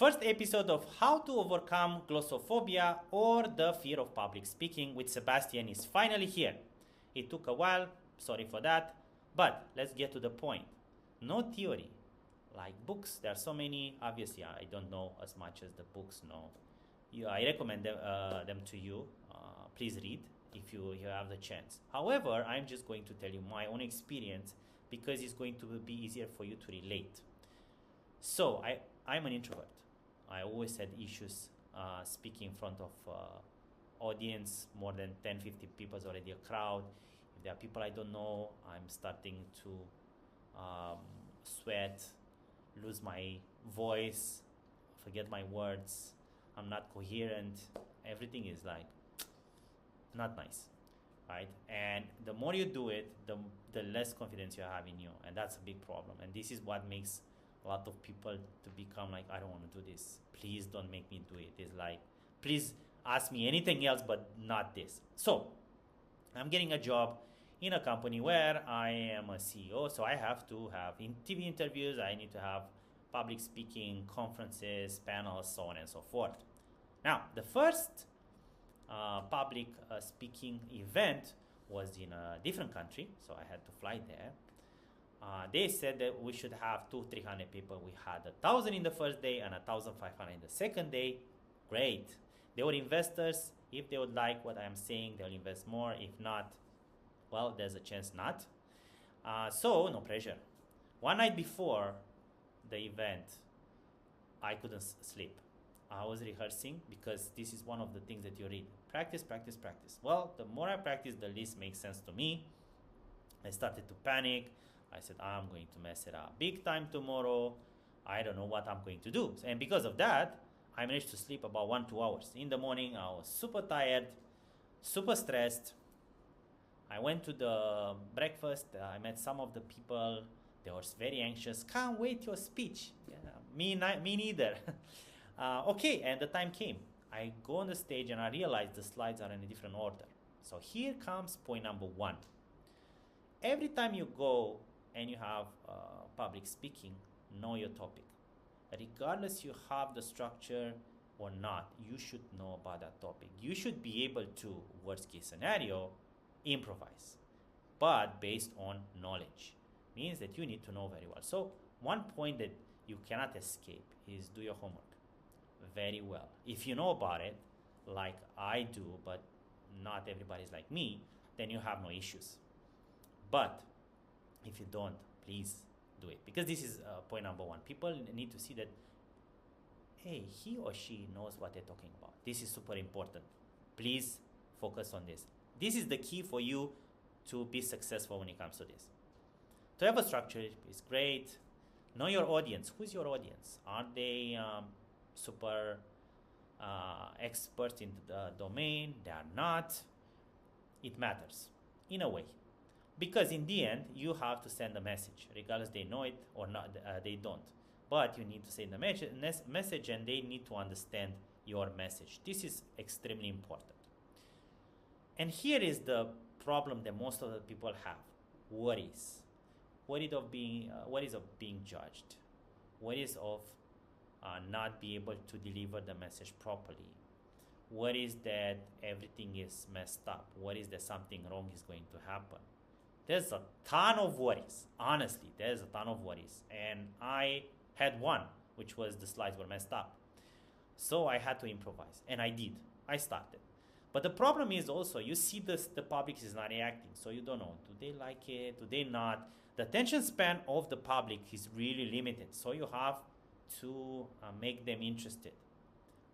first episode of How to Overcome Glossophobia or the Fear of Public Speaking with Sebastian is finally here. It took a while, sorry for that, but let's get to the point. No theory, like books. There are so many. Obviously, I don't know as much as the books know. I recommend them to you. Please read if you have the chance. However, I'm just going to tell you my own experience because it's going to be easier for you to relate. So I'm an introvert. I always had issues speaking in front of audience. More than 10-15 people is already a crowd. If there are people I don't know, I'm starting to sweat, lose my voice, forget my words. I'm not coherent. Everything is like not nice, right? And the more you do it, the less confidence you have in you, and that's a big problem. And this is what makes a lot of people to become like, I don't want to do this. Please don't make me do it. It's like, please ask me anything else, but not this. So I'm getting a job in a company where I am a CEO, so I have to have TV interviews. I need to have public speaking, conferences, panels, so on and so forth. Now, the first public speaking event was in a different country, so I had to fly there. They said that we should have 200-300 people. We had 1,000 in the first day and 1,500 in the second day. Great. They were investors. If they would like what I'm saying, they'll invest more. If not, well, there's a chance not. So no pressure. One night before the event, I couldn't sleep. I was rehearsing because this is one of the things that you read. Practice, practice, practice. Well, the more I practice, the least makes sense to me. I started to panic. I said, I'm going to mess it up big time tomorrow. I don't know what I'm going to do. And because of that, I managed to sleep about 1-2 hours. In the morning, I was super tired, super stressed. I went to the breakfast. I met some of the people. They were very anxious. Can't wait your speech. Yeah, me neither. Okay, and the time came. I go on the stage and I realize the slides are in a different order. So here comes point number 1. Every time you go and you have public speaking, know your topic. Regardless you have the structure or not, you should know about that topic. You should be able to, worst case scenario, improvise, but based on knowledge. Means that you need to know very well. So one point that you cannot escape is do your homework very well. If you know about it, like I do, but not everybody's like me, then you have no issues. But if you don't, please do it. Because this is point number 1. People need to see that, hey, he or she knows what they're talking about. This is super important. Please focus on this. This is the key for you to be successful when it comes to this. To have a structure is great. Know your audience. Who's your audience? Are they super experts in the domain? They are not. It matters in a way. Because in the end, you have to send a message, regardless they know it or not, they don't. But you need to send the message and they need to understand your message. This is extremely important. And here is the problem that most of the people have. Worries. Worries of being judged. Worries of not being able to deliver the message properly. Worries that everything is messed up. Worries that something wrong is going to happen. There's a ton of worries. Honestly, there's a ton of worries. And I had one, which was the slides were messed up. So I had to improvise. And I did. I started. But the problem is also, you see the public is not reacting. So you don't know, do they like it? Do they not? The attention span of the public is really limited. So you have to make them interested.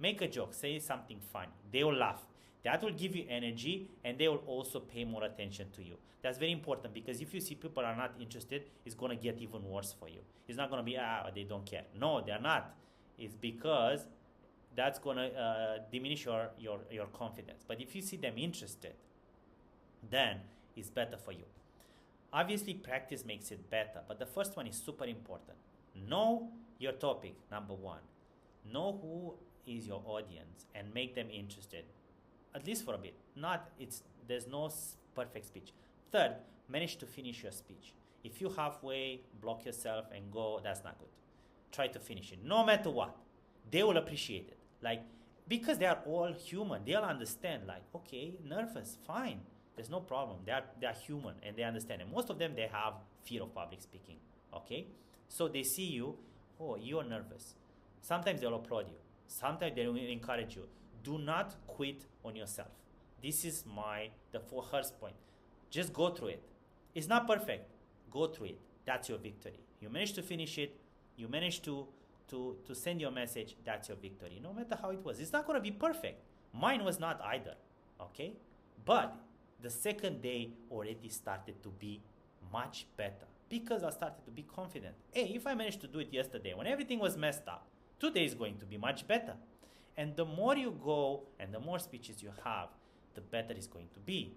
Make a joke. Say something funny. They will laugh. That will give you energy and they will also pay more attention to you. That's very important because if you see people are not interested, it's going to get even worse for you. It's not going to be, they don't care. No, they're not. It's because that's going to diminish your confidence. But if you see them interested, then it's better for you. Obviously, practice makes it better, but the first one is super important. Know your topic, number 1. Know who is your audience and make them interested. At least for a bit. There's no perfect speech. Third, manage to finish your speech. If you halfway block yourself and go, that's not good. Try to finish it, no matter what. they will appreciate it. Like, because they are all human, they'll understand. Like, okay, nervous, fine, there's no problem. They are human and they understand. And most of them, they have fear of public speaking. Okay, so they see you, oh, you're nervous. Sometimes they'll applaud you. Sometimes they will encourage you. Do not quit on yourself. This is the first point. Just go through it. It's not perfect. Go through it. That's your victory. You managed to finish it. You managed to send your message. That's your victory. No matter how it was. It's not going to be perfect. Mine was not either. Okay? But the second day already started to be much better because I started to be confident. Hey, if I managed to do it yesterday when everything was messed up, today is going to be much better. And the more you go and the more speeches you have, the better it's going to be.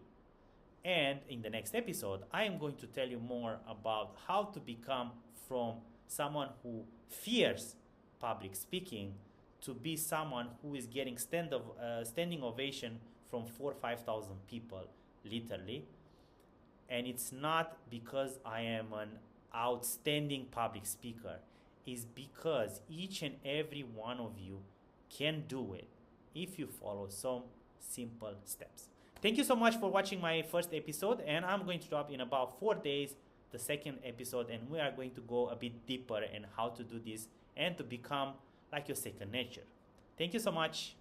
And in the next episode, I am going to tell you more about how to become from someone who fears public speaking to be someone who is getting standing ovation from 4,000 or 5,000 people, literally. And it's not because I am an outstanding public speaker. It's because each and every one of you can do it if you follow some simple steps. Thank you so much for watching my first episode, and I'm going to drop in about 4 days the second episode, and we are going to go a bit deeper in how to do this and to become like your second nature. Thank you so much.